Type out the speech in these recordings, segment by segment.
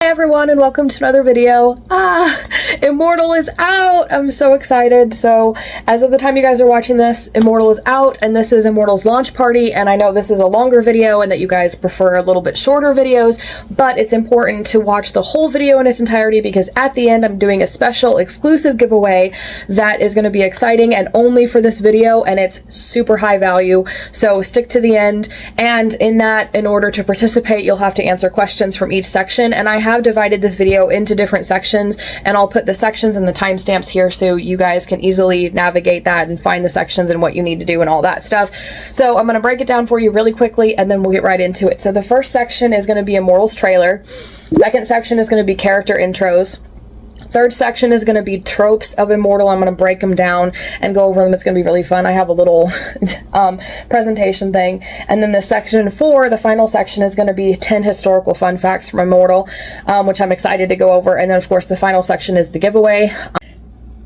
everyone, and welcome to another video. Immortal is out. I'm so excited. So as of the time you guys are watching this, Immortal is out, and this is Immortal's launch party. And I know this is a longer video and that you guys prefer a little bit shorter videos, but it's important to watch the whole video in its entirety because at the end I'm doing a special exclusive giveaway that is going to be exciting and only for this video, and it's super high value. So stick to the end, and in order to participate, you'll have to answer questions from each section. And I have divided this video into different sections, and I'll put the sections and the timestamps here so you guys can easily navigate that and find the sections and what you need to do and all that stuff. So I'm going to break it down for you really quickly, and then we'll get right into it. So the first section is going to be Immortal's trailer. Second section is going to be character intros. Third section is going to be tropes of Immortal. I'm going to break them down and go over them. It's going to be really fun. I have a little presentation thing. And then the section 4, the final section, is going to be 10 historical fun facts from Immortal, which I'm excited to go over. And then, of course, the final section is the giveaway.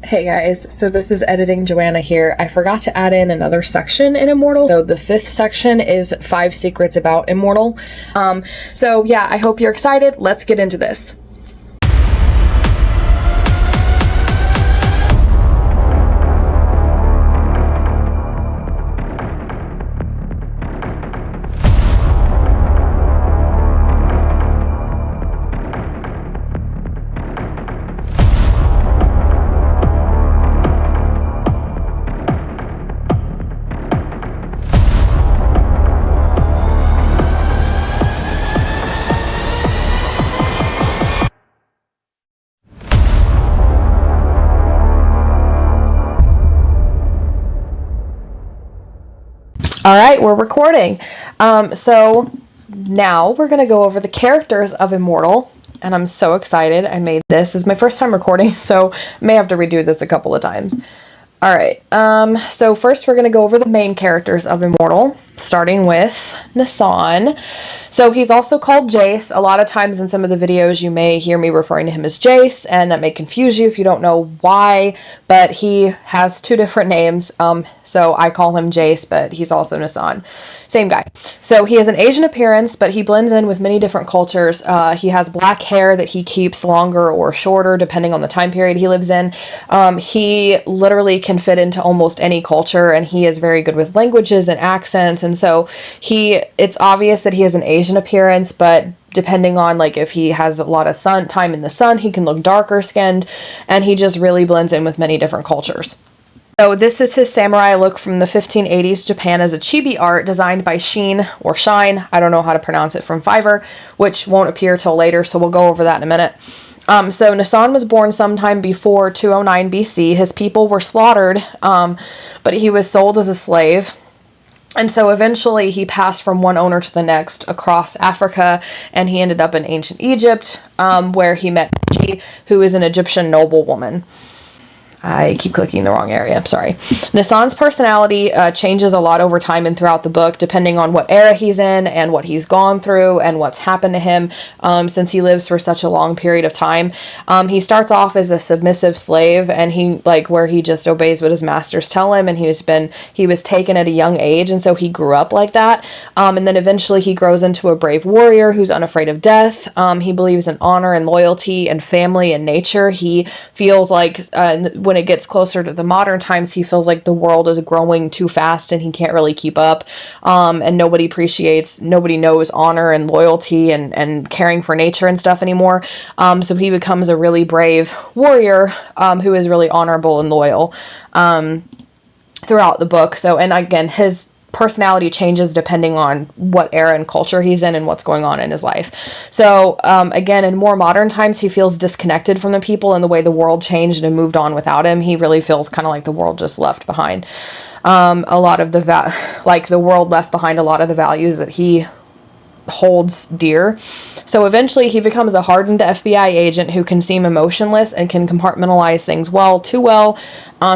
Hey guys, so this is Editing Joanna here. I forgot to add in another section in Immortal. So the 5th section is 5 secrets about Immortal. So yeah, I hope you're excited. Let's get into this. All right, we're recording. So now we're going to go over the characters of Immortal, and I'm so excited. This is my first time recording, so I may have to redo this a couple of times. All right, so first we're going to go over the main characters of Immortal, starting with Nasan. So he's also called Jace. A lot of times in some of the videos you may hear me referring to him as Jace, and that may confuse you if you don't know why, but he has 2 different names. So I call him Jace, but he's also Nasan. Same guy. So he has an Asian appearance, but he blends in with many different cultures. He has black hair that he keeps longer or shorter depending on the time period he lives in. He literally can fit into almost any culture, and he is very good with languages and accents. And so it's obvious that he has an Asian appearance, but depending on like if he has a lot of time in the sun, he can look darker skinned, and he just really blends in with many different cultures. So this is his samurai look from the 1580s Japan as a chibi art designed by Sheen or Shine. I don't know how to pronounce it, from Fiverr, which won't appear till later, so we'll go over that in a minute. So Nasan was born sometime before 209 BC. His people were slaughtered, but he was sold as a slave. And so eventually he passed from one owner to the next across Africa, and he ended up in ancient Egypt, where he met Eshe, who is an Egyptian noblewoman. I keep clicking the wrong area, I'm sorry. Nasan's personality changes a lot over time and throughout the book, depending on what era he's in and what he's gone through and what's happened to him, since he lives for such a long period of time. He starts off as a submissive slave, and where he just obeys what his masters tell him, and he was taken at a young age, and so he grew up like that. And then eventually he grows into a brave warrior who's unafraid of death. He believes in honor and loyalty and family and nature. He feels like when it gets closer to the modern times, he feels like the world is growing too fast and he can't really keep up, and nobody knows honor and loyalty and caring for nature and stuff anymore. So he becomes a really brave warrior who is really honorable and loyal throughout the book. So, and again, his personality changes depending on what era and culture he's in and what's going on in his life. So again, in more modern times, he feels disconnected from the people and the way the world changed and moved on without him. He really feels kind of like the world just left behind a lot of the world left behind a lot of the values that he holds dear. So eventually he becomes a hardened FBI agent who can seem emotionless and can compartmentalize things too well.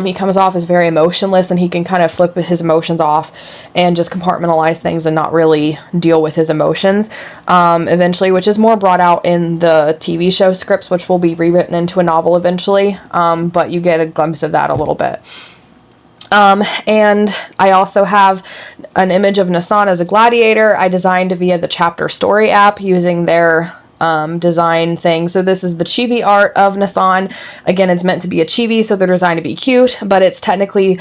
He comes off as very emotionless, and he can kind of flip his emotions off and just compartmentalize things and not really deal with his emotions. Eventually, which is more brought out in the TV show scripts, which will be rewritten into a novel eventually. But you get a glimpse of that a little bit. And I also have an image of Nasan as a gladiator I designed via the Chapter Story app using their design thing. So this is the chibi art of Nasan. Again, it's meant to be a chibi, so they're designed to be cute, but it's technically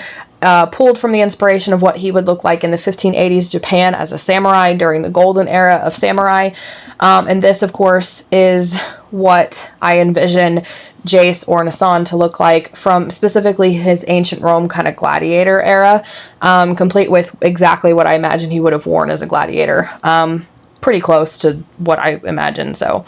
pulled from the inspiration of what he would look like in the 1580s Japan as a samurai during the golden era of samurai. And this, of course, is what I envision Jace or Nasan to look like from specifically his ancient Rome kind of gladiator era, complete with exactly what I imagine he would have worn as a gladiator. Pretty close to what I imagine. So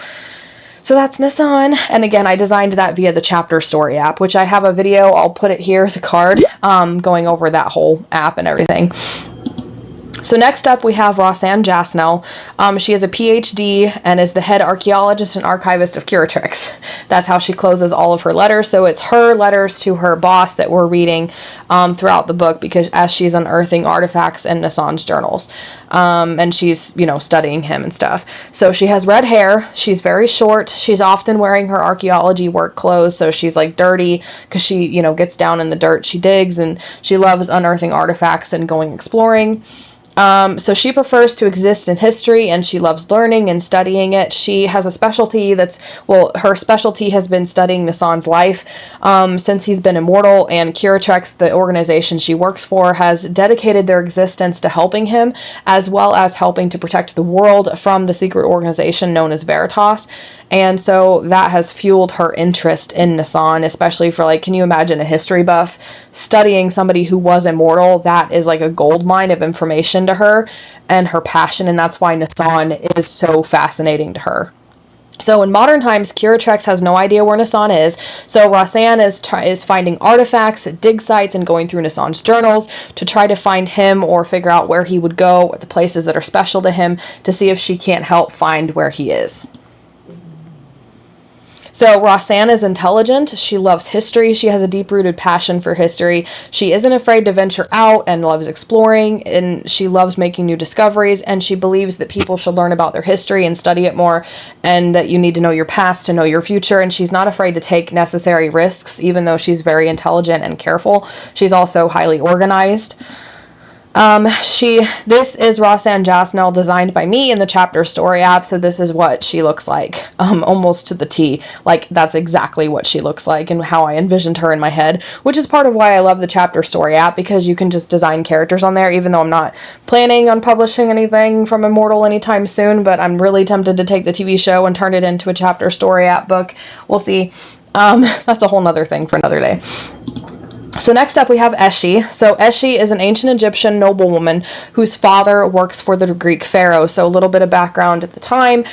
that's Nasan. And again, I designed that via the Chapter Story app, which I have a video. I'll put it here as a card, going over that whole app and everything. So next up, we have Rosanne Jasnell. She has a PhD and is the head archaeologist and archivist of Curatrix. That's how she closes all of her letters. So it's her letters to her boss that we're reading throughout the book, because as she's unearthing artifacts in Nasan's journals, and she's, studying him and stuff. So she has red hair. She's very short. She's often wearing her archaeology work clothes, so she's like dirty because she, gets down in the dirt. She digs, and she loves unearthing artifacts and going exploring. So she prefers to exist in history, and she loves learning and studying it. She has a specialty her specialty has been studying Nasan's life since he's been immortal, and Curatrix, the organization she works for, has dedicated their existence to helping him, as well as helping to protect the world from the secret organization known as Veritas. And so that has fueled her interest in Nasan, especially for, can you imagine a history buff studying somebody who was immortal? That is like a gold mine of information to her and her passion, and that's why Nasan is so fascinating to her. So in modern times, Curatrix has no idea where Nasan is, so Rosanne is finding artifacts at dig sites and going through Nasan's journals to try to find him or figure out where he would go, the places that are special to him, to see if she can't help find where he is. So Rosanne is intelligent. She loves history. She has a deep-rooted passion for history. She isn't afraid to venture out and loves exploring, and she loves making new discoveries, and she believes that people should learn about their history and study it more, and that you need to know your past to know your future, and she's not afraid to take necessary risks, even though she's very intelligent and careful. She's also highly organized. This is Rosanne Jasnell, designed by me in the Chapter Story app, so this is what she looks like, almost to the T. That's exactly what she looks like and how I envisioned her in my head, which is part of why I love the Chapter Story app, because you can just design characters on there, even though I'm not planning on publishing anything from Immortal anytime soon, but I'm really tempted to take the TV show and turn it into a Chapter Story app book. We'll see. That's a whole nother thing for another day. So next up we have Eshe. So Eshe is an ancient Egyptian noblewoman whose father works for the Greek pharaoh. So a little bit of background at the time.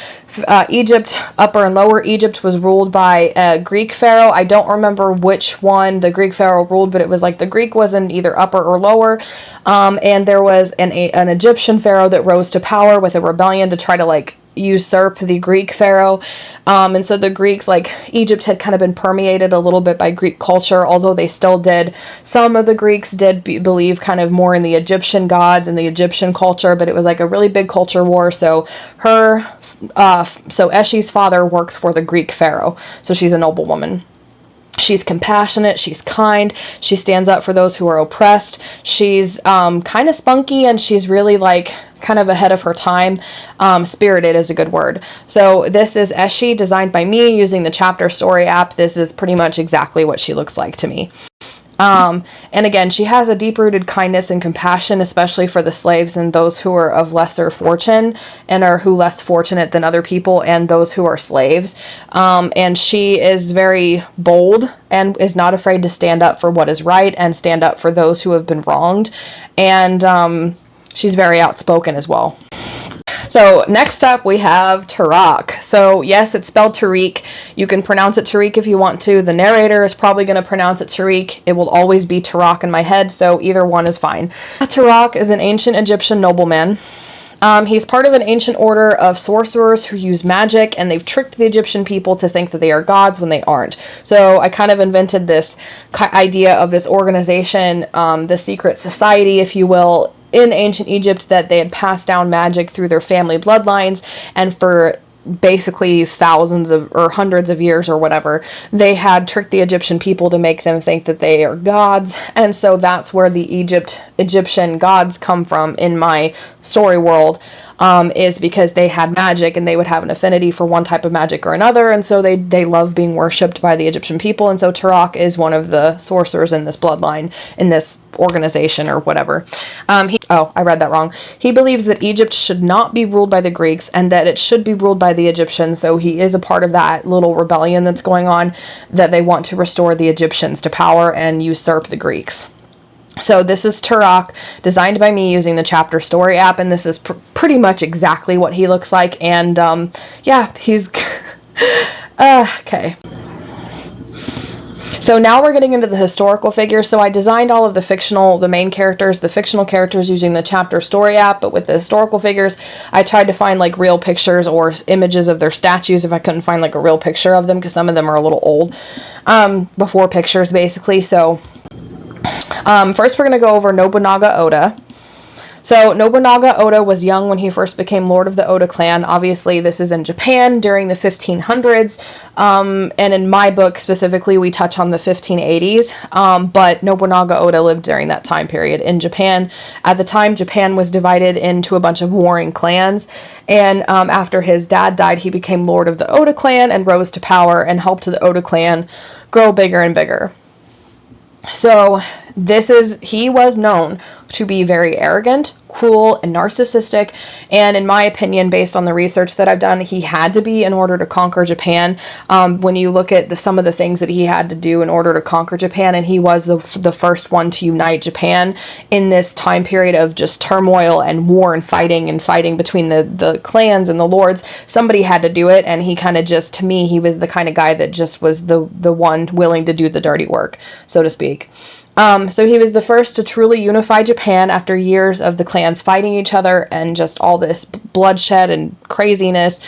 Egypt, Upper and Lower Egypt, was ruled by a Greek pharaoh. I don't remember which one the Greek pharaoh ruled, but it was the Greek was in either Upper or Lower. And there was an Egyptian pharaoh that rose to power with a rebellion to try to usurp the Greek pharaoh. And so the Greeks, Egypt had kind of been permeated a little bit by Greek culture, although they still did. Some of the Greeks did believe kind of more in the Egyptian gods and the Egyptian culture, but it was a really big culture war. So Eshe's father works for the Greek pharaoh. So she's a noblewoman. She's compassionate, she's kind, she stands up for those who are oppressed, she's kind of spunky, and she's really kind of ahead of her time. Spirited is a good word. So this is Eshe, designed by me using the Chapter Story app. This is pretty much exactly what she looks like to me. And again, she has a deep-rooted kindness and compassion, especially for the slaves and those who are of lesser fortune and are less fortunate than other people, and those who are slaves. And she is very bold and is not afraid to stand up for what is right and stand up for those who have been wronged. And she's very outspoken as well. So next up we have Tarik. So yes, it's spelled Tarik. You can pronounce it Tarik if you want to. The narrator is probably going to pronounce it Tarik. It will always be Tarik in my head, so either one is fine. Tarik is an ancient Egyptian nobleman. He's part of an ancient order of sorcerers who use magic, and they've tricked the Egyptian people to think that they are gods when they aren't. So I kind of invented this idea of this organization, the secret society, if you will, in ancient Egypt, that they had passed down magic through their family bloodlines, and for basically thousands of or hundreds of years or whatever, they had tricked the Egyptian people to make them think that they are gods. And so that's where the Egyptian gods come from in my story world. is because they had magic and they would have an affinity for one type of magic or another, and so they love being worshipped by the Egyptian people, and so Tarik is one of the sorcerers in this bloodline, in this organization or whatever. I read that wrong. He believes that Egypt should not be ruled by the Greeks and that it should be ruled by the Egyptians, so he is a part of that little rebellion that's going on, that they want to restore the Egyptians to power and usurp the Greeks. So this is Tarik, designed by me using the Chapter Story app, and this is pretty much exactly what he looks like, and yeah, he's okay. So now we're getting into the historical figures. So I designed all of the fictional characters using the Chapter Story app, but with the historical figures, I tried to find like real pictures or images of their statues if I couldn't find like a real picture of them, because some of them are a little old, before pictures basically. So first we're going to go over Nobunaga Oda. So Nobunaga Oda was young when he first became lord of the Oda clan. Obviously, this is in Japan during the 1500s, and in my book specifically, we touch on the 1580s, but Nobunaga Oda lived during that time period in Japan. At the time, Japan was divided into a bunch of warring clans, and after his dad died, he became lord of the Oda clan and rose to power and helped the Oda clan grow bigger and bigger. So he was known to be very arrogant, cruel, and narcissistic, and in my opinion, based on the research that I've done, he had to be in order to conquer Japan. When you look at some of the things that he had to do in order to conquer Japan, and he was the first one to unite Japan in this time period of just turmoil and war and fighting between the clans and the lords. Somebody had to do it, and he kind of just, to me, he was the kind of guy that just was the one willing to do the dirty work, so to speak. So he was the first to truly unify Japan after years of the clans fighting each other and just all this bloodshed and craziness.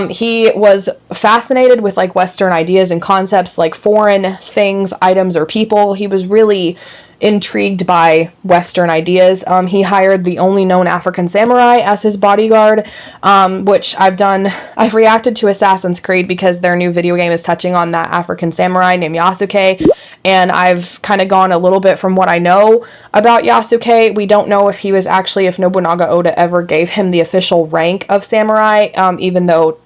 He was fascinated with like Western ideas and concepts, like foreign things, items, or people. He was really intrigued by Western ideas. He hired the only known African samurai as his bodyguard, which I've reacted to Assassin's Creed because their new video game is touching on that African samurai named Yasuke, and I've kind of gone a little bit from what I know about Yasuke. We don't know if Nobunaga Oda ever gave him the official rank of samurai, even though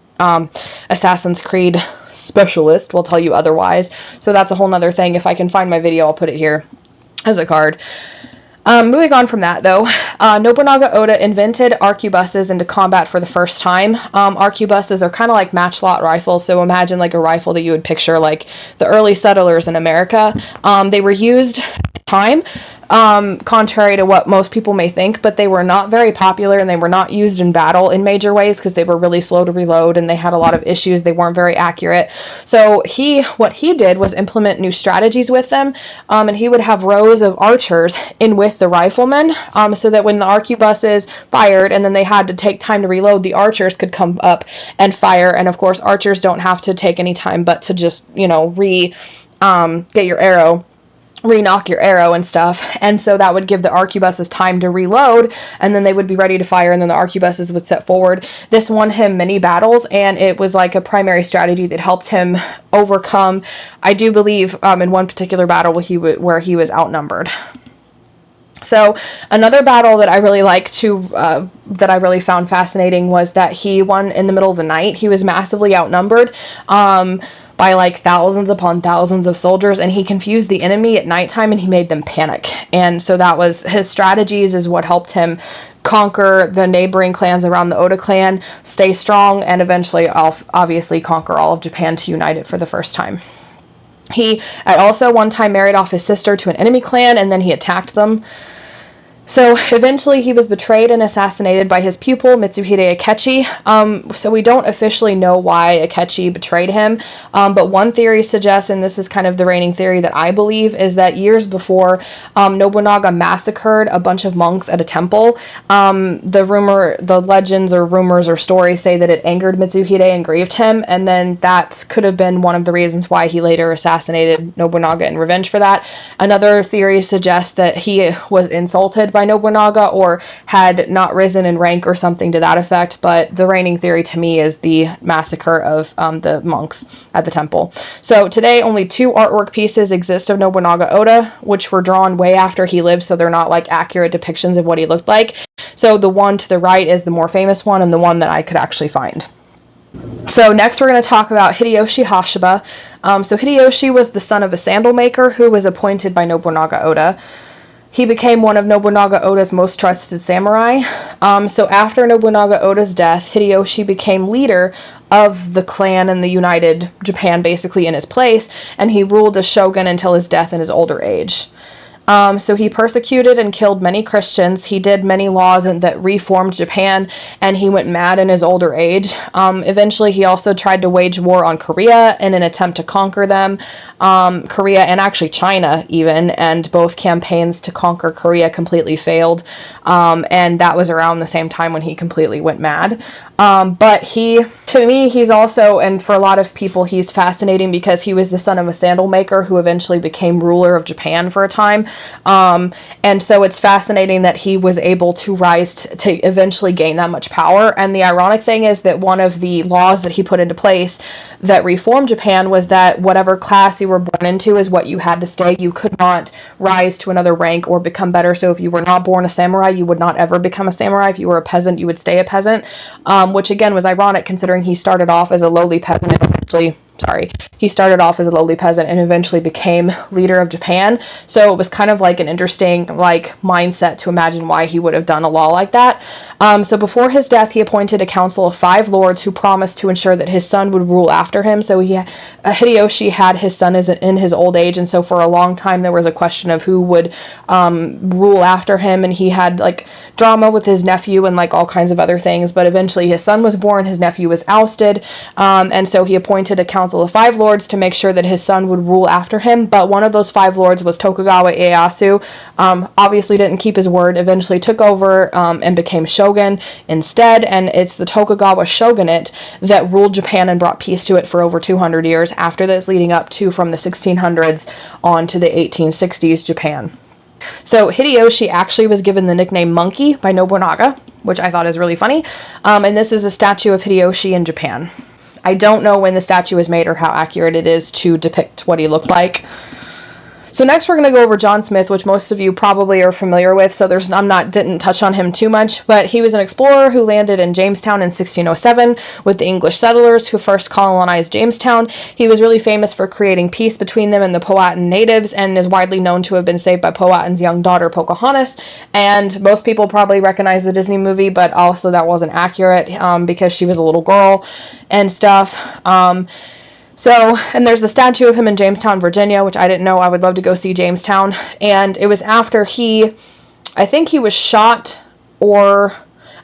Assassin's Creed specialist will tell you otherwise. So that's a whole nother thing. If I can find my video, I'll put it here as a card. Moving on from that, though, Nobunaga Oda invented arquebuses into combat for the first time. Arquebuses are kind of like matchlock rifles, so imagine like a rifle that you would picture like the early settlers in America. They were used at the time, contrary to what most people may think, but they were not very popular, and they were not used in battle in major ways because they were really slow to reload and they had a lot of issues. They weren't very accurate. So what he did was implement new strategies with them, and he would have rows of archers in with the riflemen, so that when the arquebuses fired and then they had to take time to reload, the archers could come up and fire. And of course, archers don't have to take any time but to just, get your arrow, re-knock your arrow and stuff, and so that would give the arquebuses time to reload, and then they would be ready to fire, and then the arquebuses would set forward. This won him many battles, and it was like a primary strategy that helped him overcome, I do believe, in one particular battle where he was outnumbered. So another battle that I really that I really found fascinating was that he won in the middle of the night. He was massively outnumbered by like thousands upon thousands of soldiers, and he confused the enemy at nighttime and he made them panic. And so that was his strategies, is what helped him conquer the neighboring clans around the Oda clan, stay strong, and eventually obviously conquer all of Japan to unite it for the first time. He at also one time married off his sister to an enemy clan, and then he attacked them. So eventually he was betrayed and assassinated by his pupil, Mitsuhide Akechi. So we don't officially know why Akechi betrayed him, but one theory suggests, and this is kind of the reigning theory that I believe, is that years before, Nobunaga massacred a bunch of monks at a temple. The legends or rumors or stories say that it angered Mitsuhide and grieved him, and then that could have been one of the reasons why he later assassinated Nobunaga in revenge for that. Another theory suggests that he was insulted by Nobunaga or had not risen in rank or something to that effect, but the reigning theory to me is the massacre of the monks at the temple. So today only 2 artwork pieces exist of Nobunaga Oda, which were drawn way after he lived, so they're not like accurate depictions of what he looked like. So the one to the right is the more famous one and the one that I could actually find. So next we're going to talk about Hideyoshi Hashiba. So Hideyoshi was the son of a sandal maker who was appointed by Nobunaga Oda. He became one of Nobunaga Oda's most trusted samurai. So after Nobunaga Oda's death, Hideyoshi became leader of the clan and the united Japan basically in his place, and he ruled as shogun until his death in his older age. So he persecuted and killed many Christians. He did many laws that reformed Japan, and he went mad in his older age. Eventually, he also tried to wage war on Korea in an attempt to conquer them. Korea and actually China even, and both campaigns to conquer Korea completely failed. And that was around the same time when he completely went mad. But to me, he's also, and for a lot of people, he's fascinating because he was the son of a sandal maker who eventually became ruler of Japan for a time. And so it's fascinating that he was able to rise to eventually gain that much power. And the ironic thing is that one of the laws that he put into place that reformed Japan was that whatever class you were born into is what you had to stay. You could not rise to another rank or become better. So if you were not born a samurai, you would not ever become a samurai. If you were a peasant, you would stay a peasant, which again was ironic considering he started off as a lowly peasant and eventually became leader of Japan. So it was kind of like an interesting mindset to imagine why he would have done a law like that. So before his death, he appointed a council of 5 lords who promised to ensure that his son would rule after him. So Hideyoshi had his son in his old age, and so for a long time there was a question of who would rule after him, and he had drama with his nephew and all kinds of other things. But eventually his son was born, his nephew was ousted, and so he appointed a council of 5 lords to make sure that his son would rule after him. But one of those 5 lords was Tokugawa Ieyasu. Obviously didn't keep his word, eventually took over and became shogun instead, and it's the Tokugawa shogunate that ruled Japan and brought peace to it for over 200 years after this, leading up to from the 1600s on to the 1860s Japan. So Hideyoshi actually was given the nickname Monkey by Nobunaga, which I thought is really funny, and this is a statue of Hideyoshi in Japan. I don't know when the statue was made or how accurate it is to depict what he looked like. So next we're going to go over John Smith, which most of you probably are familiar with, so didn't touch on him too much, but he was an explorer who landed in Jamestown in 1607 with the English settlers who first colonized Jamestown. He was really famous for creating peace between them and the Powhatan natives, and is widely known to have been saved by Powhatan's young daughter Pocahontas. And most people probably recognize the Disney movie, but also that wasn't accurate because she was a little girl and stuff. And there's a statue of him in Jamestown, Virginia, which I didn't know. I would love to go see Jamestown. And it was after I think he was shot, or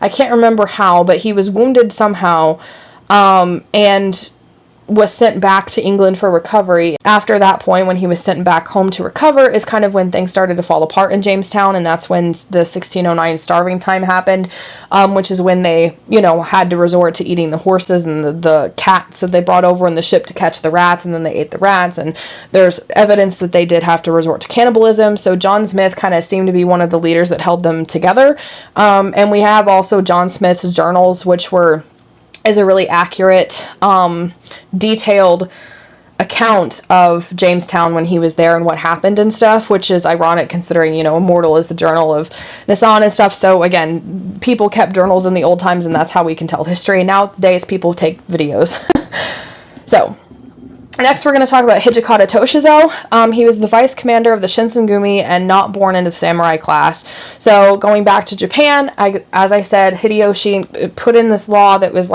I can't remember how, but he was wounded somehow, and was sent back to England for recovery. After that point, when he was sent back home to recover, is kind of when things started to fall apart in Jamestown, and that's when the 1609 starving time happened, which is when they, had to resort to eating the horses and the cats that they brought over in the ship to catch the rats, and then they ate the rats, and there's evidence that they did have to resort to cannibalism. So John Smith kind of seemed to be one of the leaders that held them together. And we have also John Smith's journals, which is a really accurate, detailed account of Jamestown when he was there and what happened and stuff, which is ironic considering, Immortal is a journal of Nasan and stuff. So again, people kept journals in the old times, and that's how we can tell history. Nowadays, people take videos. So next, we're going to talk about Hijikata Toshizo. He was the vice commander of the Shinsengumi and not born into the samurai class. So going back to Japan, as I said, Hideyoshi put in this law that was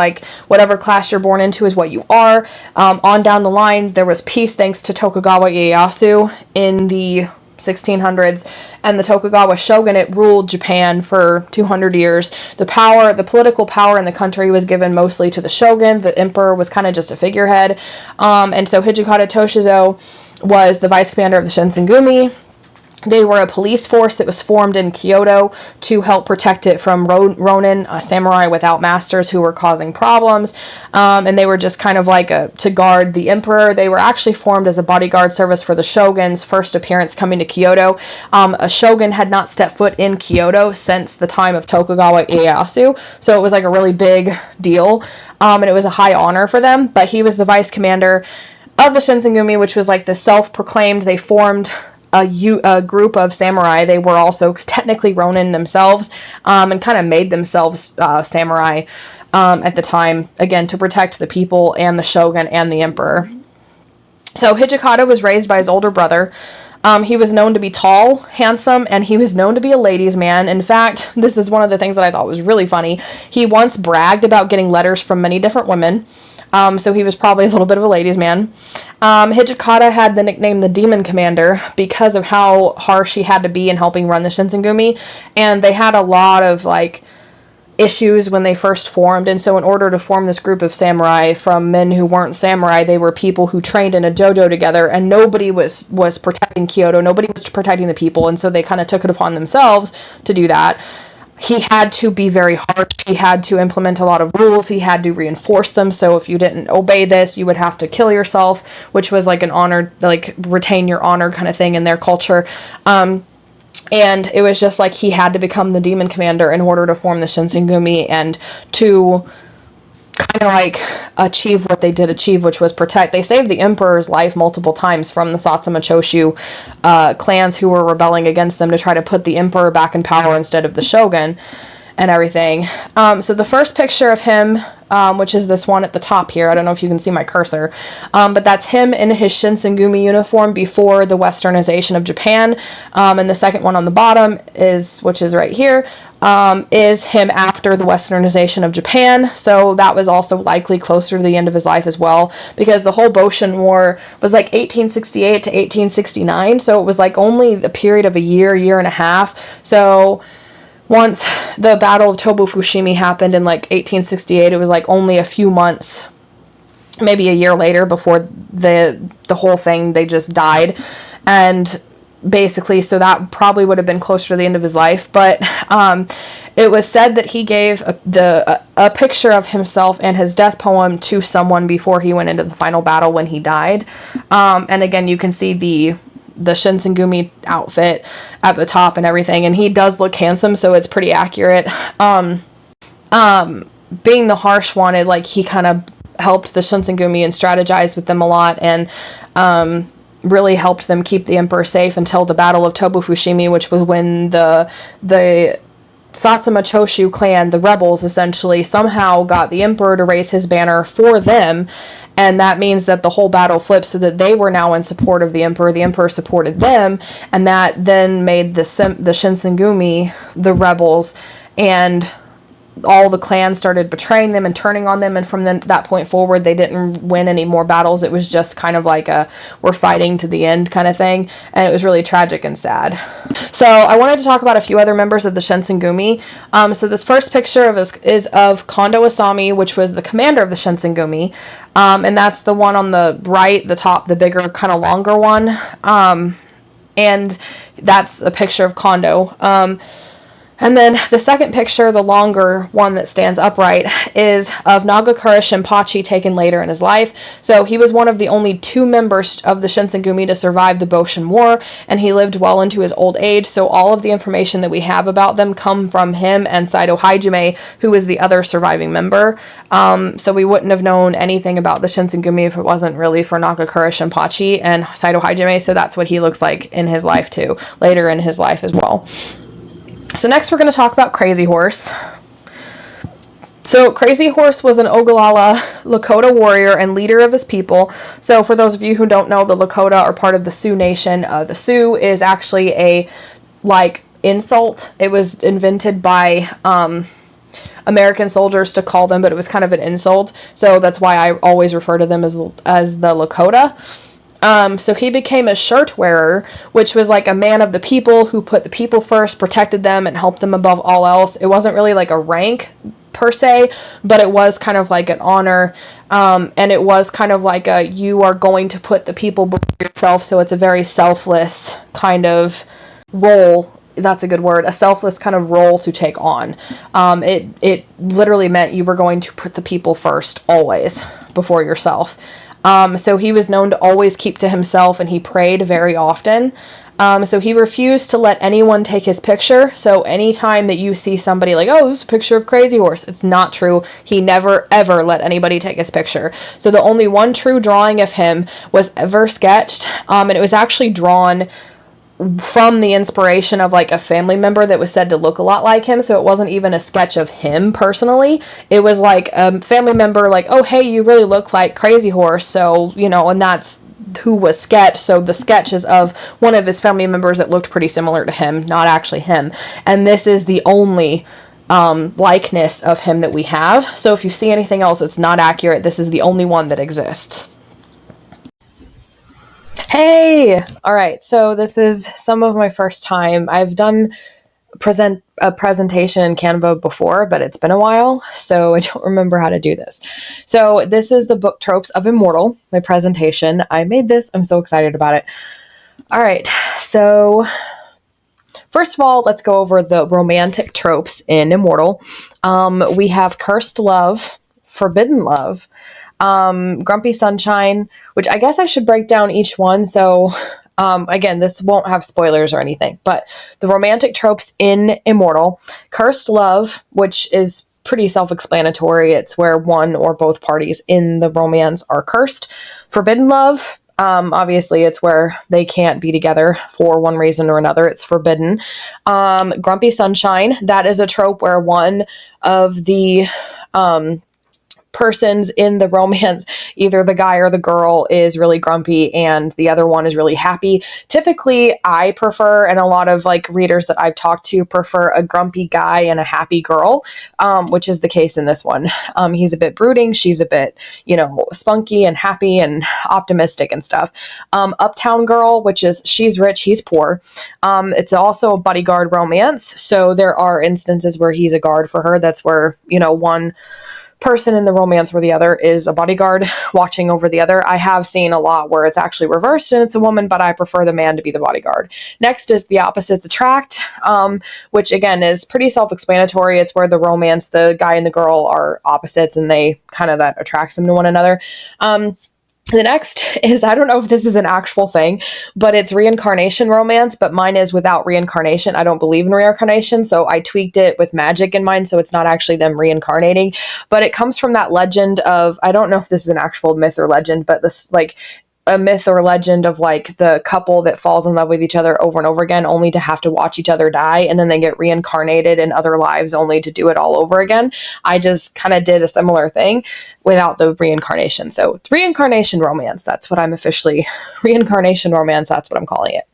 whatever class you're born into is what you are. On down the line, there was peace thanks to Tokugawa Ieyasu in the 1600s, and the Tokugawa shogunate ruled Japan for 200 years. The political power in the country was given mostly to the shogun. The emperor was kind of just a figurehead. And so Hijikata Toshizo was the vice commander of the Shinsengumi. They were a police force that was formed in Kyoto to help protect it from Ronin, a samurai without masters who were causing problems. And they were just kind of to guard the emperor. They were actually formed as a bodyguard service for the shogun's first appearance coming to Kyoto. A shogun had not stepped foot in Kyoto since the time of Tokugawa Ieyasu, so it was a really big deal. And it was a high honor for them, but he was the vice commander of the Shinsengumi, which was the self-proclaimed. They formed a group of samurai. They were also technically Ronin themselves, and kind of made themselves samurai at the time, again, to protect the people and the shogun and the emperor. So Hijikata was raised by his older brother. He was known to be tall, handsome, and he was known to be a ladies' man. In fact, this is one of the things that I thought was really funny. He once bragged about getting letters from many different women. So he was probably a little bit of a ladies' man. Hijikata had the nickname the Demon Commander because of how harsh he had to be in helping run the Shinsengumi. And they had a lot of, like, issues when they first formed, and so in order to form this group of samurai from men who weren't samurai, they were people who trained in a dojo together, and nobody was protecting Kyoto, nobody was protecting the people, and so they kind of took it upon themselves to do that. He had to be very harsh, he had to implement a lot of rules, he had to reinforce them, so if you didn't obey this, you would have to kill yourself, which was like an honor, like retain your honor kind of thing in their culture. And it was just like he had to become the Demon Commander in order to form the Shinsengumi and to kind of like achieve what they did achieve, which was protect. They saved the Emperor's life multiple times from the Satsuma Choshu clans who were rebelling against them to try to put the Emperor back in power instead of the Shogun and everything. So the first picture of him, which is this one at the top here, I don't know if you can see my cursor, but that's him in his Shinsengumi uniform before the westernization of Japan, and the second one on the bottom is, which is right here, is him after the westernization of Japan. So that was also likely closer to the end of his life as well, because the whole Boshin War was like 1868 to 1869, so it was like only a period of a year and a half. So once the Battle of Tobu Fushimi happened in like 1868, it was like only a few months, maybe a year later, before the whole thing, they just died. And basically, so that probably would have been closer to the end of his life. But it was said that he gave a picture of himself and his death poem to someone before he went into the final battle when he died. And again, you can see the Shinsengumi outfit at the top and everything, and he does look handsome, so it's pretty accurate. Being the harsh one, it, like, he kind of helped the Shinsengumi and strategized with them a lot, and really helped them keep the emperor safe until the Battle of Tobu Fushimi, which was when the Satsuma Choshu clan, the rebels, essentially somehow got the emperor to raise his banner for them, and that means that the whole battle flipped so that they were now in support of the emperor supported them, and that then made the Shinsengumi the rebels, and all the clans started betraying them and turning on them, and from that point forward, they didn't win any more battles. It was just kind of like a we're fighting to the end kind of thing, and it was really tragic and sad. So I wanted to talk about a few other members of the Shinsengumi. So this first picture is of Kondo Asami, which was the commander of the Shinsengumi, and that's the one on the right, the top, the bigger, kind of longer one, and that's a picture of Kondo. And then the second picture, the longer one that stands upright, is of Nagakura Shinpachi, taken later in his life. So he was one of the only two members of the Shinsengumi to survive the Boshin War, and he lived well into his old age, so all of the information that we have about them come from him and Saito Hajime, who is the other surviving member. So we wouldn't have known anything about the Shinsengumi if it wasn't really for Nagakura Shinpachi and Saito Hajime, so that's what he looks like in his life too, later in his life as well. So next we're going to talk about Crazy Horse. So Crazy Horse was an Ogallala Lakota warrior and leader of his people. So for those of you who don't know, the Lakota are part of the Sioux Nation. The Sioux is actually a, like, insult. It was invented by American soldiers to call them, but it was kind of an insult. So that's why I always refer to them as the Lakota. So he became a shirt wearer, which was like a man of the people who put the people first, protected them, and helped them above all else. It wasn't really like a rank per se, but it was kind of like an honor, and it was kind of like a you are going to put the people before yourself, so it's a very selfless kind of role. That's a good word, a selfless kind of role to take on. It literally meant you were going to put the people first, always, before yourself. So he was known to always keep to himself, and he prayed very often. So he refused to let anyone take his picture. So anytime that you see somebody like, oh, this is a picture of Crazy Horse, it's not true. He never, ever let anybody take his picture. So the only one true drawing of him was ever sketched, and it was actually drawn from the inspiration of like a family member that was said to look a lot like him. So it wasn't even a sketch of him personally. It was like a family member like, oh, hey, you really look like Crazy Horse. So, you know, and that's who was sketched. So the sketch is of one of his family members that looked pretty similar to him, not actually him. And this is the only likeness of him that we have. So if you see anything else that's not accurate, this is the only one that exists. Hey! Alright, so this is some of my first time. I've done a presentation in Canva before, but it's been a while, so I don't remember how to do this. So this is the book tropes of Immortal, my presentation. I made this. I'm so excited about it. Alright, so first of all, let's go over the romantic tropes in Immortal. We have cursed love, forbidden love, grumpy sunshine, which I guess I should break down each one. So, again, this won't have spoilers or anything, but the romantic tropes in Immortal, cursed love, which is pretty self-explanatory. It's where one or both parties in the romance are cursed. Forbidden love, obviously it's where they can't be together for one reason or another. It's forbidden. Grumpy sunshine, that is a trope where one of the, persons in the romance, either the guy or the girl is really grumpy and the other one is really happy. Typically, I prefer, and a lot of like readers that I've talked to prefer a grumpy guy and a happy girl, which is the case in this one. He's a bit brooding. She's a bit, you know, spunky and happy and optimistic and stuff. Uptown girl, which is she's rich, he's poor. It's also a bodyguard romance. So there are instances where he's a guard for her. That's where, you know, one person in the romance where the other is a bodyguard watching over the other. I have seen a lot where it's actually reversed and it's a woman, but I prefer the man to be the bodyguard. Next is the opposites attract, which again is pretty self-explanatory. It's where the romance, the guy and the girl are opposites and they kind of that attracts them to one another. The next is, I don't know if this is an actual thing, but it's reincarnation romance, but mine is without reincarnation. I don't believe in reincarnation, so I tweaked it with magic in mind, so it's not actually them reincarnating, but it comes from that legend of, I don't know if this is an actual myth or legend, but this, like, a myth or legend of like the couple that falls in love with each other over and over again only to have to watch each other die, and then they get reincarnated in other lives only to do it all over again. I just kind of did a similar thing without the reincarnation. So it's reincarnation romance. That's what I'm officially, reincarnation romance, that's what I'm calling it.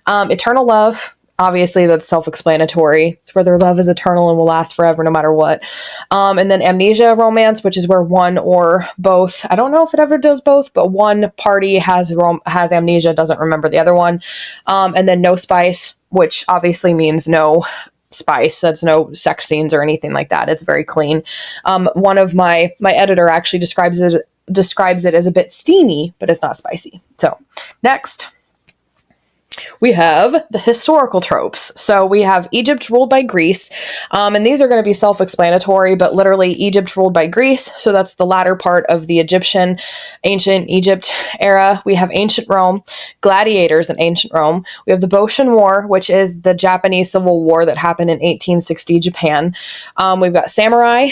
Eternal love. Obviously, that's self-explanatory. It's where their love is eternal and will last forever no matter what. And then amnesia romance, which is where one or both, I don't know if it ever does both, but one party has amnesia, doesn't remember the other one. And then no spice, which obviously means no spice. That's no sex scenes or anything like that. It's very clean. One of my editor actually describes it as a bit steamy, but it's not spicy. So next, we have the historical tropes. So we have Egypt ruled by Greece, and these are going to be self-explanatory, but literally Egypt ruled by Greece. So that's the latter part of the Egyptian, ancient Egypt era. We have ancient Rome, gladiators in ancient Rome. We have the Boshin War, which is the Japanese Civil War that happened in 1860 Japan. We've got samurai.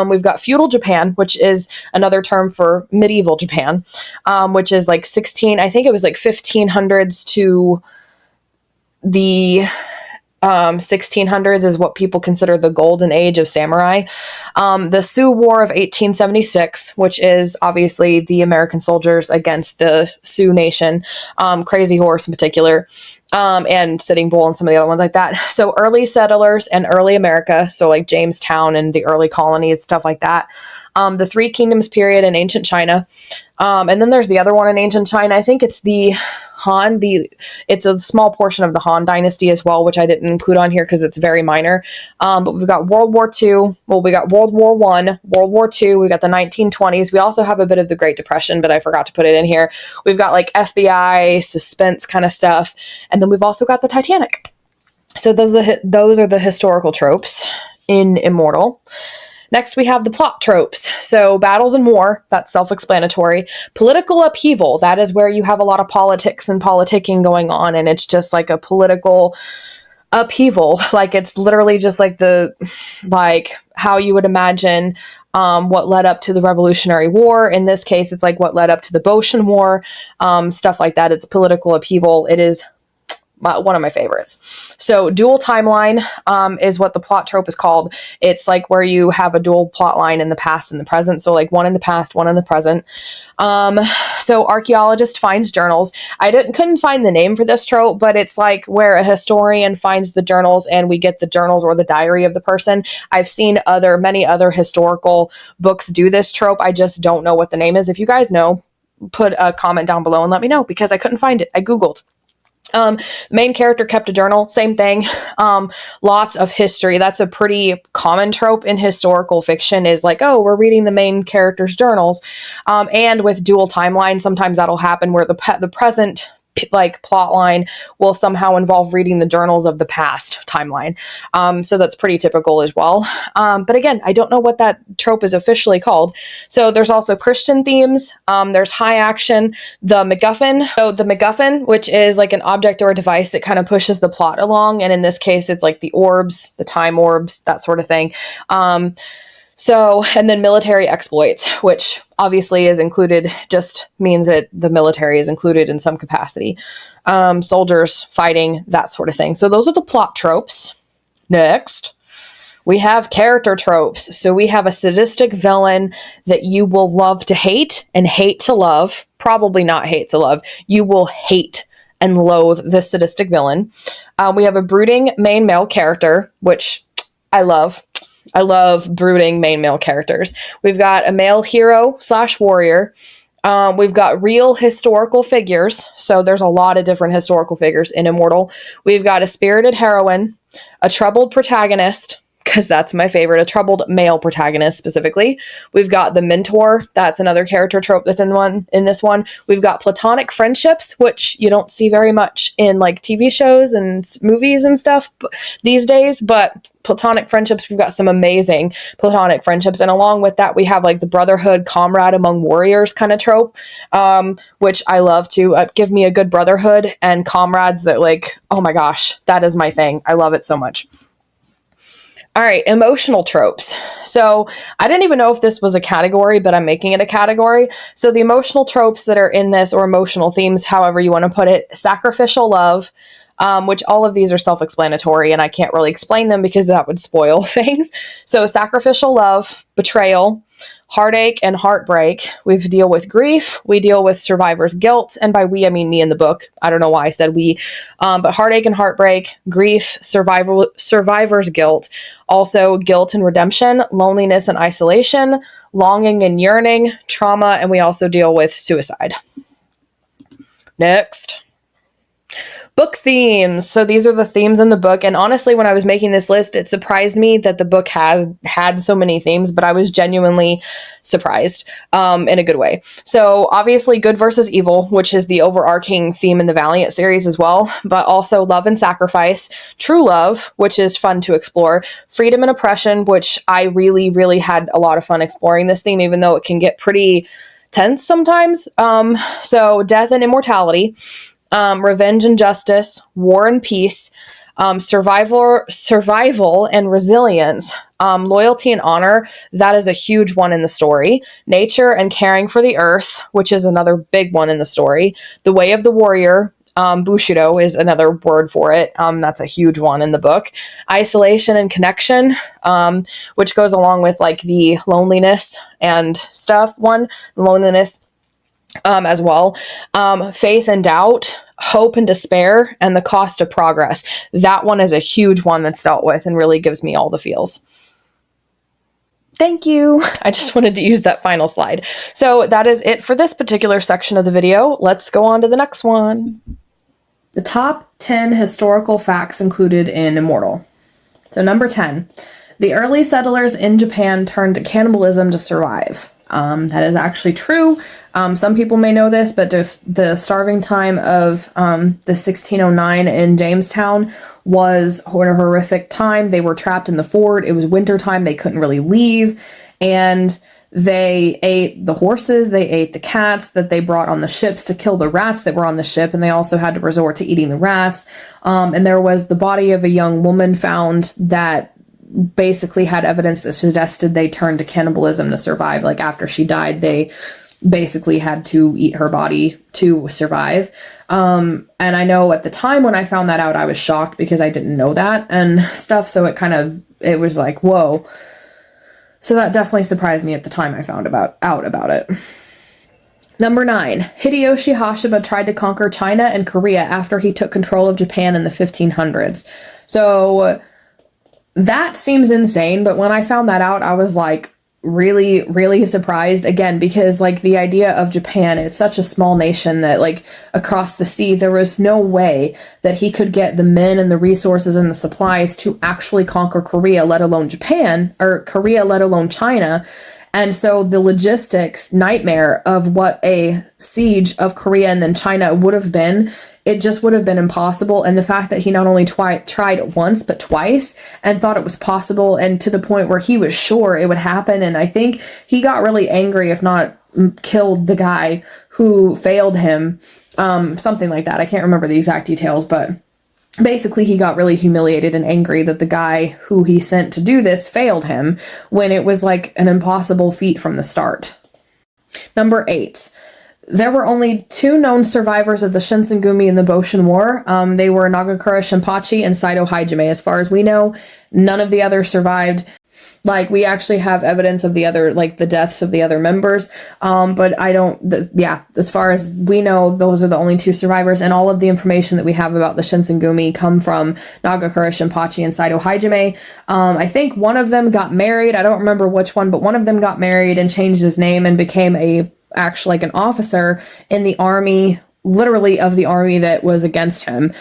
We've got feudal Japan, which is another term for medieval Japan, which is like 1500s to the 1600s is what people consider the golden age of samurai. The Sioux War of 1876, which is obviously the American soldiers against the Sioux Nation, Crazy Horse in particular, and Sitting Bull and some of the other ones like that. So early settlers and early America, so like Jamestown and the early colonies, stuff like that. The Three Kingdoms period in ancient China. And then there's the other one in ancient China. I think it's the Han. It's a small portion of the Han dynasty as well, which I didn't include on here because it's very minor. But we've got World War II. Well, we got World War I, World War II. We got the 1920s. We also have a bit of the Great Depression, but I forgot to put it in here. We've got like FBI, suspense kind of stuff. And then we've also got the Titanic. So those are the historical tropes in Immortal. Next, we have the plot tropes. So battles and war, that's self-explanatory. Political upheaval, that is where you have a lot of politics and politicking going on, and it's just like a political upheaval. Like it's literally just like how you would imagine what led up to the Revolutionary War. In this case, it's like what led up to the Boshin War, stuff like that. It's political upheaval. It is one of my favorites. So dual timeline is what the plot trope is called. It's like where you have a dual plot line in the past and the present. So like one in the past, one in the present. So archaeologist finds journals. I couldn't find the name for this trope, but it's like where a historian finds the journals and we get the journals or the diary of the person. I've seen many other historical books do this trope. I just don't know what the name is. If you guys know, put a comment down below and let me know, because I couldn't find it. I Googled. Main character kept a journal, same thing. Lots of history. That's a pretty common trope in historical fiction, is like, oh, we're reading the main character's journals. And with dual timeline, sometimes that'll happen where the present like plot line will somehow involve reading the journals of the past timeline. So that's pretty typical as well. But again, I don't know what that trope is officially called. So there's also Christian themes. There's high action, the MacGuffin. So the MacGuffin, which is like an object or a device that kind of pushes the plot along. And in this case, it's like the orbs, the time orbs, that sort of thing. And then military exploits, which obviously is included, just means that the military is included in some capacity. Soldiers fighting, that sort of thing. So those are the plot tropes. Next, we have character tropes. So we have a sadistic villain that you will love to hate and hate to love. Probably not hate to love. You will hate and loathe the sadistic villain. We have a brooding main male character, which I love. I love brooding main male characters. We've got a male hero / warrior. We've got real historical figures. So there's a lot of different historical figures in Immortal. We've got a spirited heroine, a troubled protagonist, because that's my favorite, a troubled male protagonist specifically. We've got the mentor. That's another character trope that's in this one. We've got platonic friendships, which you don't see very much in like TV shows and movies and stuff these days, but platonic friendships, we've got some amazing platonic friendships. And along with that, we have like the brotherhood, comrade among warriors kind of trope, which I love to give me a good brotherhood and comrades that like, oh my gosh, that is my thing. I love it so much. All right, emotional tropes. So I didn't even know if this was a category, but I'm making it a category. So the emotional tropes that are in this, or emotional themes, however you want to put it: sacrificial love, which all of these are self-explanatory and I can't really explain them because that would spoil things. So sacrificial love, betrayal, heartache and heartbreak. We deal with grief. We deal with survivor's guilt. And by we, I mean me in the book. I don't know why I said we. But heartache and heartbreak, grief, survivor's guilt. Also guilt and redemption, loneliness and isolation, longing and yearning, trauma. And we also deal with suicide. Next. Book themes. So these are the themes in the book. And honestly, when I was making this list, it surprised me that the book has had so many themes, but I was genuinely surprised in a good way. So obviously good versus evil, which is the overarching theme in the Valiant series as well, but also love and sacrifice, true love, which is fun to explore, freedom and oppression, which I really, really had a lot of fun exploring this theme, even though it can get pretty tense sometimes. So death and immortality. Revenge and justice, war and peace, survival and resilience, loyalty and honor. That is a huge one in the story. Nature and caring for the earth, which is another big one in the story. The way of the warrior, Bushido is another word for it. That's a huge one in the book. Isolation and connection, which goes along with like the loneliness and stuff one, loneliness as well. Faith and doubt, hope and despair, and the cost of progress. That one is a huge one that's dealt with and really gives me all the feels. Thank you. I just wanted to use that final slide. So that is it for this particular section of the video. Let's go on to the next one. The top 10 historical facts included in Immortal. So number 10, the early settlers in Japan turned to cannibalism to survive. That is actually true. Some people may know this, but the starving time of the 1609 in Jamestown was a horrific time. They were trapped in the fort. It was winter time. They couldn't really leave. And they ate the horses. They ate the cats that they brought on the ships to kill the rats that were on the ship. And they also had to resort to eating the rats. And there was the body of a young woman found that basically had evidence that suggested they turned to cannibalism to survive. Like after she died, they basically had to eat her body to survive. And I know at the time when I found that out, I was shocked because I didn't know that and stuff. So it was like, whoa. So that definitely surprised me at the time I found out about it. Number 9, Hideyoshi Hashima tried to conquer China and Korea after he took control of Japan in the 1500s. So that seems insane, but when I found that out, I was like, really, really surprised again, because like the idea of Japan, it's such a small nation that like across the sea, there was no way that he could get the men and the resources and the supplies to actually conquer Korea, let alone Japan, or Korea, let alone China. And so the logistics nightmare of what a siege of Korea and then China would have been, it just would have been impossible. And the fact that he not only tried once, but twice and thought it was possible, and to the point where he was sure it would happen. And I think he got really angry, if not killed the guy who failed him. Something like that. I can't remember the exact details, but basically he got really humiliated and angry that the guy who he sent to do this failed him when it was like an impossible feat from the start. Number 8. There were only 2 known survivors of the Shinsengumi in the Boshin War. They were Nagakura Shinpachi and Saito Hajime. As far as we know, none of the others survived. Like, we actually have evidence of the other, like, the deaths of the other members. But I don't, as far as we know, those are the only 2 survivors. And all of the information that we have about the Shinsengumi come from Nagakura Shinpachi and Saito Hajime. I think one of them got married. I don't remember which one, but one of them got married and changed his name and became actually like an officer in the army, literally of the army that was against him.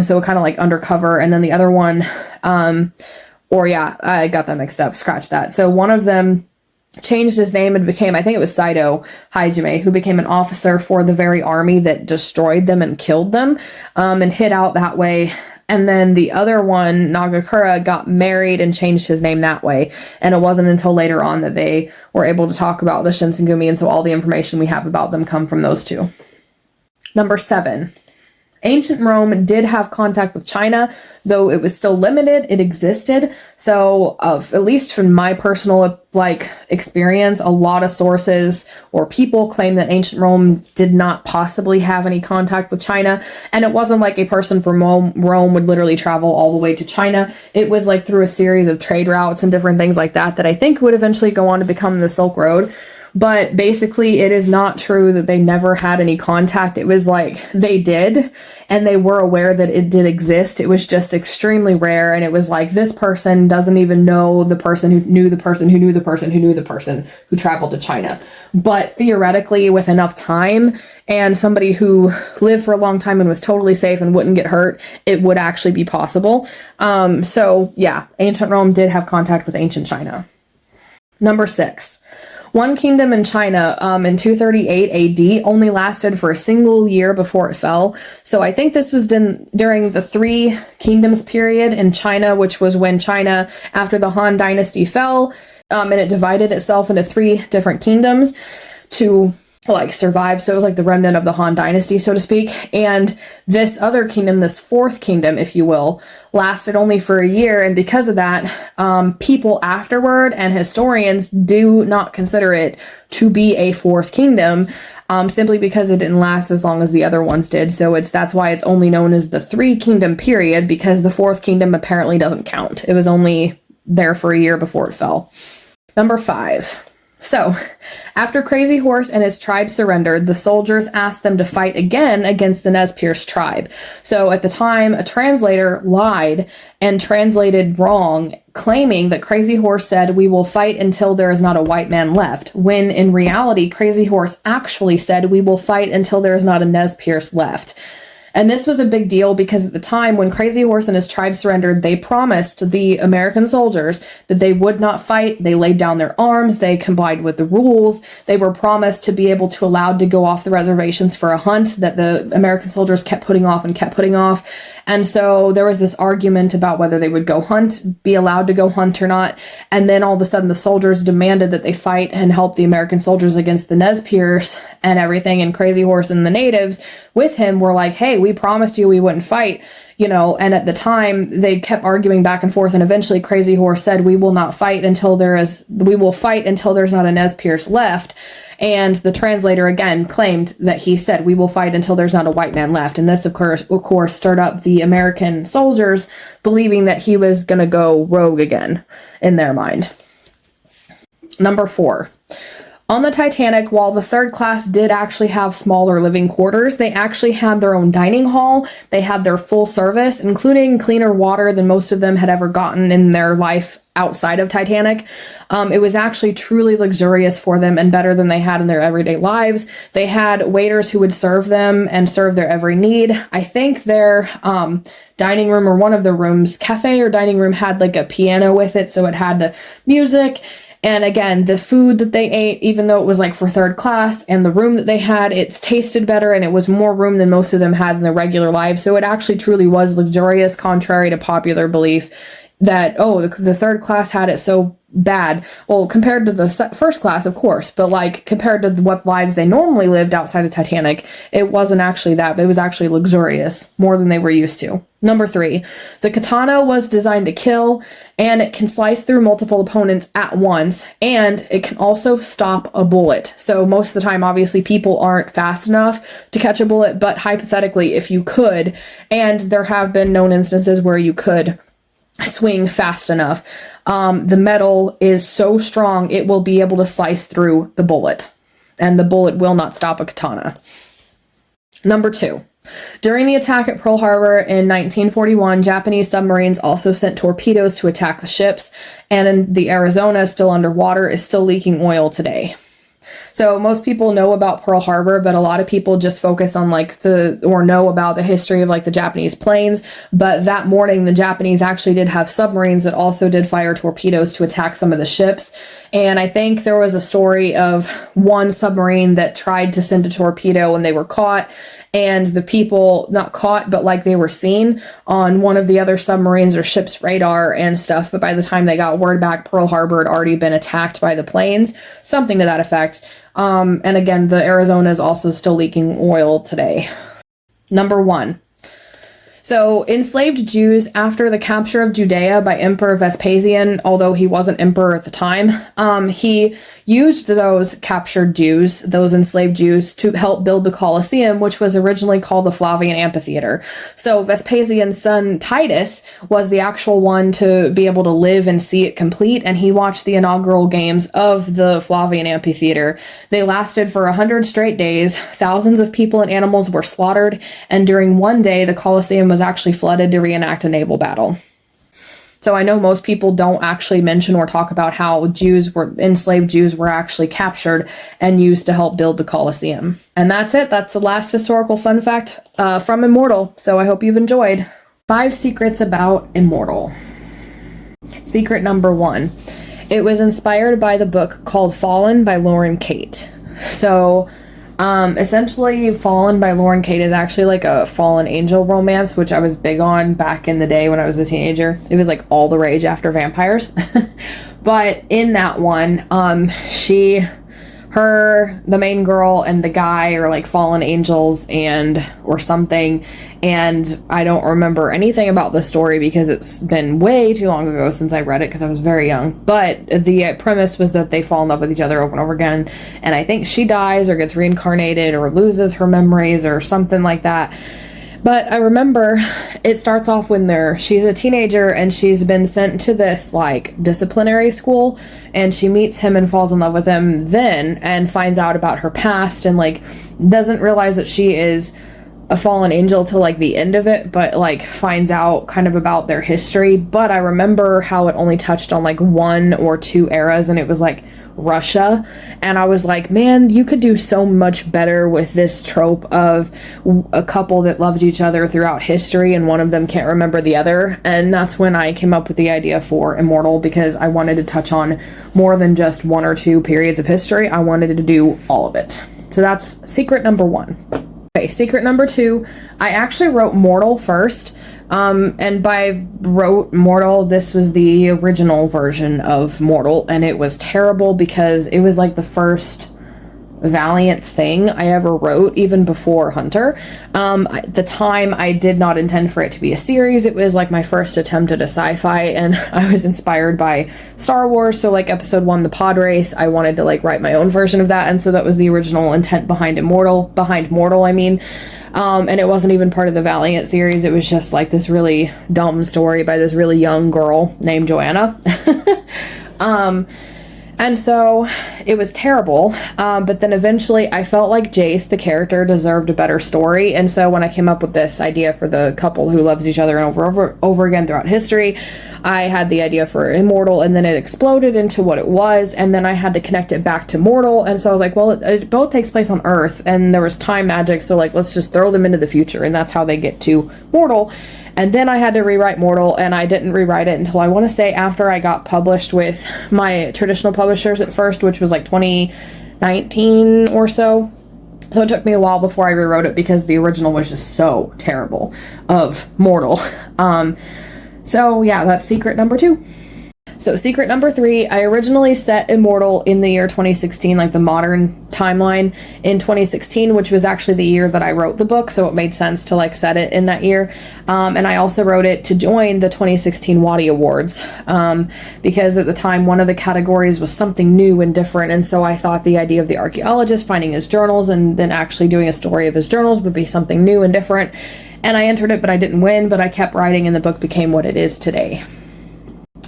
So kind of like undercover. And then the other one, I got that mixed up. Scratch that. So one of them changed his name and became, I think it was Saito Hajime, who became an officer for the very army that destroyed them and killed them, and hid out that way. And then the other one, Nagakura, got married and changed his name that way. And it wasn't until later on that they were able to talk about the Shinsengumi. And so all the information we have about them come from those 2. Number 7. Ancient Rome did have contact with China, though it was still limited. It existed. So at least from my personal experience, a lot of sources or people claim that ancient Rome did not possibly have any contact with China. And it wasn't like a person from Rome would literally travel all the way to China. It was like through a series of trade routes and different things like that I think would eventually go on to become the Silk Road. But basically, it is not true that they never had any contact. It was like they did, and they were aware that it did exist. It was just extremely rare, and it was like this person doesn't even know the person who knew the person who knew the person who knew the person who traveled to China. But theoretically, with enough time and somebody who lived for a long time and was totally safe and wouldn't get hurt, it would actually be possible. So yeah, ancient Rome did have contact with ancient China. Number 6. One kingdom in China in 238 AD only lasted for a single year before it fell. So I think this was during the 3 kingdoms period in China, which was when China, after the Han dynasty fell, and it divided itself into 3 different kingdoms to survive. So it was like the remnant of the Han dynasty, so to speak. And this other kingdom, this 4th kingdom, if you will, lasted only for a year. And because of that, people afterward and historians do not consider it to be a 4th kingdom, simply because it didn't last as long as the other ones did. So that's why it's only known as the 3 kingdom period, because the 4th kingdom apparently doesn't count. It was only there for a year before it fell. Number 5. So, after Crazy Horse and his tribe surrendered, the soldiers asked them to fight again against the Nez Perce tribe. So, at the time, a translator lied and translated wrong, claiming that Crazy Horse said, "We will fight until there is not a white man left," when in reality, Crazy Horse actually said, "We will fight until there is not a Nez Perce left." And this was a big deal because at the time when Crazy Horse and his tribe surrendered, they promised the American soldiers that they would not fight. They laid down their arms. They complied with the rules. They were promised to be able to allowed to go off the reservations for a hunt that the American soldiers kept putting off and kept putting off. And so there was this argument about whether they would go hunt, be allowed to go hunt or not. And then all of a sudden the soldiers demanded that they fight and help the American soldiers against the Nez Perce and everything. And Crazy Horse and the natives with him were like, "Hey, we promised you we wouldn't fight," and at the time they kept arguing back and forth, and eventually Crazy Horse said, we will fight until there's not a Nez Perce left. And the translator again claimed that he said, "We will fight until there's not a white man left." And this, of course, stirred up the American soldiers, believing that he was going to go rogue again in their mind. Number 4. On the Titanic, while the third class did actually have smaller living quarters, they actually had their own dining hall. They had their full service, including cleaner water than most of them had ever gotten in their life outside of Titanic. It was actually truly luxurious for them and better than they had in their everyday lives. They had waiters who would serve them and serve their every need. I think their dining room, or one of the rooms, cafe or dining room, had like a piano with it, so it had the music. And again, the food that they ate, even though it was like for third class, and the room that they had, it tasted better, and it was more room than most of them had in their regular lives. So it actually truly was luxurious, contrary to popular belief that, oh, the third class had it so bad. Well, compared to the first class, of course, but like compared to what lives they normally lived outside of Titanic, it wasn't actually that, but it was actually luxurious, more than they were used to. Number 3, the katana was designed to kill, and it can slice through multiple opponents at once, and it can also stop a bullet. So most of the time, obviously, people aren't fast enough to catch a bullet, but hypothetically, if you could, and there have been known instances where you could swing fast enough, the metal is so strong it will be able to slice through the bullet, and the bullet will not stop a katana. Number 2, during the attack at Pearl Harbor in 1941, Japanese submarines also sent torpedoes to attack the ships, and the Arizona, still underwater, is still leaking oil today. So most people know about Pearl Harbor, but a lot of people just focus on know about the history of like the Japanese planes. But that morning, the Japanese actually did have submarines that also did fire torpedoes to attack some of the ships. And I think there was a story of one submarine that tried to send a torpedo and they were caught. And the people, not caught, but like they were seen on one of the other submarines or ship's radar and stuff. But by the time they got word back, Pearl Harbor had already been attacked by the planes, something to that effect. And again, the Arizona is also still leaking oil today. Number 1. So enslaved Jews, after the capture of Judea by Emperor Vespasian, although he wasn't emperor at the time, he used those captured Jews, those enslaved Jews, to help build the Colosseum, which was originally called the Flavian Amphitheater. So Vespasian's son Titus was the actual one to be able to live and see it complete, and he watched the inaugural games of the Flavian Amphitheater. They lasted for 100 straight days. Thousands of people and animals were slaughtered, and during one day, the Colosseum was actually flooded to reenact a naval battle. So I know most people don't actually mention or talk about how enslaved Jews were actually captured and used to help build the Colosseum. And that's it. That's the last historical fun fact from Immortal. So I hope you've enjoyed. 5 secrets about Immortal. Secret number 1. It was inspired by the book called Fallen by Lauren Kate. So essentially, Fallen by Lauren Kate is actually like a fallen angel romance, which I was big on back in the day when I was a teenager. It was like all the rage after vampires. But in that one, the main girl and the guy are like fallen angels or something. And I don't remember anything about the story because it's been way too long ago since I read it because I was very young. But the premise was that they fall in love with each other over and over again. And I think she dies or gets reincarnated or loses her memories or something like that. But I remember it starts off when she's a teenager and she's been sent to this like disciplinary school, and she meets him and falls in love with him then and finds out about her past and like doesn't realize that she is a fallen angel till like the end of it, but like finds out kind of about their history. But I remember how it only touched on like 1 or 2 eras, and it was like Russia, and I was like, man, you could do so much better with this trope of a couple that loved each other throughout history and one of them can't remember the other. And that's when I came up with the idea for Immortal, because I wanted to touch on more than just 1 or 2 periods of history. I wanted to do all of it. So that's secret number 1. Okay, secret number 2, I actually wrote Mortal first. And by wrote Mortal, this was the original version of Mortal, and it was terrible because it was like the first Valiant thing I ever wrote, even before Hunter. At the time, I did not intend for it to be a series. It was like my first attempt at a sci-fi, and I was inspired by Star Wars, so like episode 1, the pod race, I wanted to like write my own version of that, and so that was the original intent behind Mortal, I mean. And it wasn't even part of the Valiant series. It was just like this really dumb story by this really young girl named Joanna. And so it was terrible, but then eventually I felt like Jace, the character, deserved a better story, and so when I came up with this idea for the couple who loves each other and over again throughout history, I had the idea for Immortal, and then it exploded into what it was, and then I had to connect it back to Mortal, and so I was like, well, it both takes place on Earth, and there was time magic, so like, let's just throw them into the future, and that's how they get to Mortal. And then I had to rewrite Mortal, and I didn't rewrite it until I want to say after I got published with my traditional publishers at first, which was like 2019 or so. So it took me a while before I rewrote it because the original was just so terrible of Mortal. So yeah, that's secret number 2. So secret number 3, I originally set Immortal in the year 2016, like the modern timeline in 2016, which was actually the year that I wrote the book, so it made sense to like set it in that year. And I also wrote it to join the 2016 Waddy Awards, because at the time one of the categories was something new and different, and so I thought the idea of the archaeologist finding his journals and then actually doing a story of his journals would be something new and different. And I entered it, but I didn't win, but I kept writing and the book became what it is today.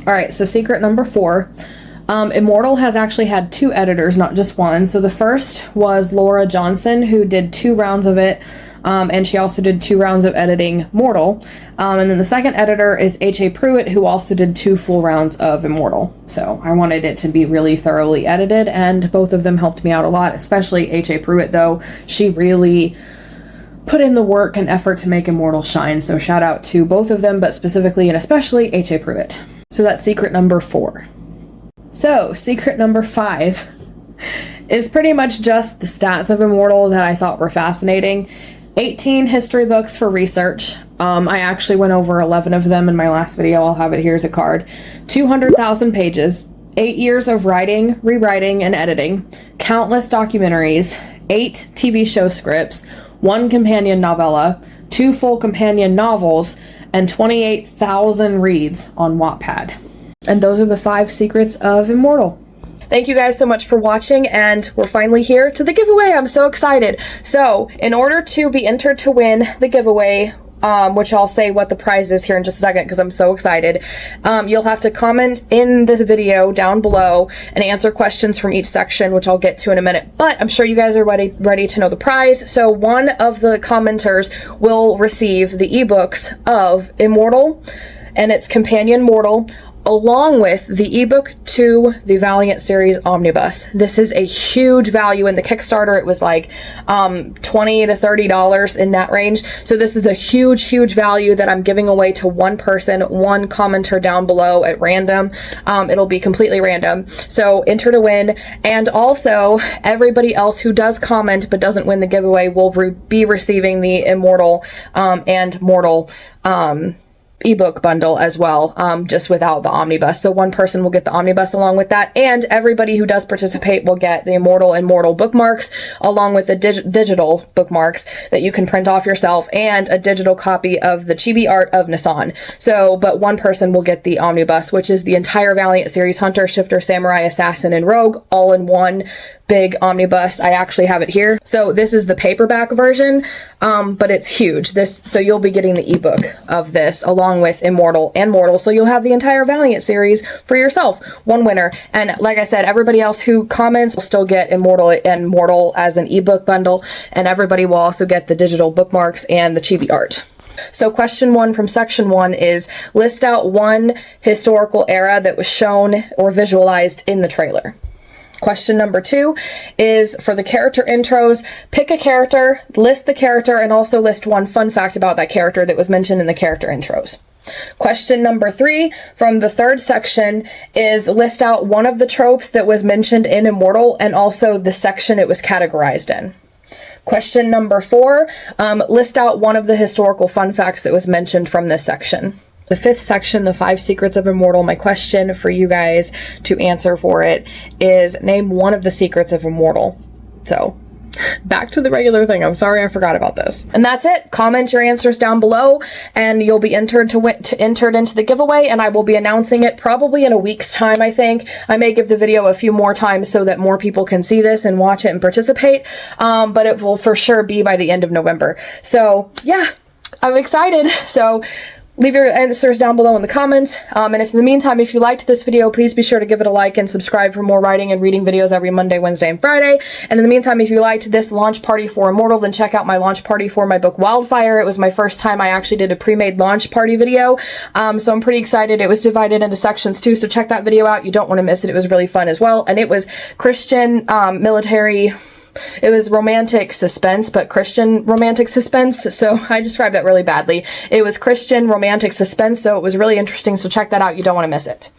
All right, so secret number 4. Immortal has actually had 2 editors, not just one. So the first was Laura Johnson, who did 2 rounds of it, and she also did 2 rounds of editing Mortal. And then the second editor is Eshe Pruitt, who also did 2 full rounds of Immortal. So I wanted it to be really thoroughly edited, and both of them helped me out a lot, especially Eshe Pruitt, though. She really put in the work and effort to make Immortal shine, so shout out to both of them, but specifically and especially Eshe Pruitt. So that's secret number 4. So secret number 5 is pretty much just the stats of Immortal that I thought were fascinating. 18 history books for research. I actually went over 11 of them in my last video. I'll have it here as a card. 200,000 pages. 8 years of writing, rewriting, and editing. Countless documentaries. 8 TV show scripts. 1 companion novella. 2 full companion novels. And 28,000 reads on Wattpad. And those are the 5 secrets of Immortal. Thank you guys so much for watching, and we're finally here to the giveaway. I'm so excited. So, in order to be entered to win the giveaway, which I'll say what the prize is here in just a second because I'm so excited. You'll have to comment in this video down below and answer questions from each section, which I'll get to in a minute. But I'm sure you guys are ready to know the prize. So one of the commenters will receive the ebooks of Immortal and its companion Mortal, along with the ebook to the Valiant series omnibus. This is a huge value. In the Kickstarter, it was like $20 to $30 in that range. So this is a huge value that I'm giving away to one person, one commenter down below at random. It'll be completely random. So enter to win. And also everybody else who does comment but doesn't win the giveaway will be receiving the Immortal and Mortal ebook bundle as well, just without the omnibus. So one person will get the omnibus along with that, and everybody who does participate will get the Immortal and Mortal bookmarks along with the digital bookmarks that you can print off yourself, and a digital copy of the chibi art of Nasan. So, but one person will get the omnibus, which is the entire Valiant series, Hunter, Shifter, Samurai, Assassin, and Rogue, all in one big omnibus. I actually have it here. So this is the paperback version, but it's huge. So you'll be getting the ebook of this along with Immortal and Mortal. So you'll have the entire Valiant series for yourself. One winner. And like I said, everybody else who comments will still get Immortal and Mortal as an ebook bundle, and everybody will also get the digital bookmarks and the chibi art. So question 1 from section 1 is list out one historical era that was shown or visualized in the trailer. Question number 2 is for the character intros, pick a character, list the character, and also list one fun fact about that character that was mentioned in the character intros. Question number 3 from the 3rd section is list out one of the tropes that was mentioned in Immortal and also the section it was categorized in. Question number 4, list out one of the historical fun facts that was mentioned from this section. The 5th section, the 5 secrets of Immortal, my question for you guys to answer for it is name one of the secrets of Immortal. So back to the regular thing. I'm sorry I forgot about this. And that's it. Comment your answers down below and you'll be entered entered into the giveaway, and I will be announcing it probably in a week's time, I think. I may give the video a few more times so that more people can see this and watch it and participate. But it will for sure be by the end of November. So yeah, I'm excited. So leave your answers down below in the comments. And if in the meantime, if you liked this video, please be sure to give it a like and subscribe for more writing and reading videos every Monday, Wednesday, and Friday. And in the meantime, if you liked this launch party for Immortal, then check out my launch party for my book Wildfire. It was my first time I actually did a pre-made launch party video. So I'm pretty excited. It was divided into sections too, so check that video out. You don't want to miss it. It was really fun as well. And it was Christian, military. It was romantic suspense, but Christian romantic suspense. So I described that really badly. It was Christian romantic suspense, so it was really interesting. So check that out. You don't want to miss it.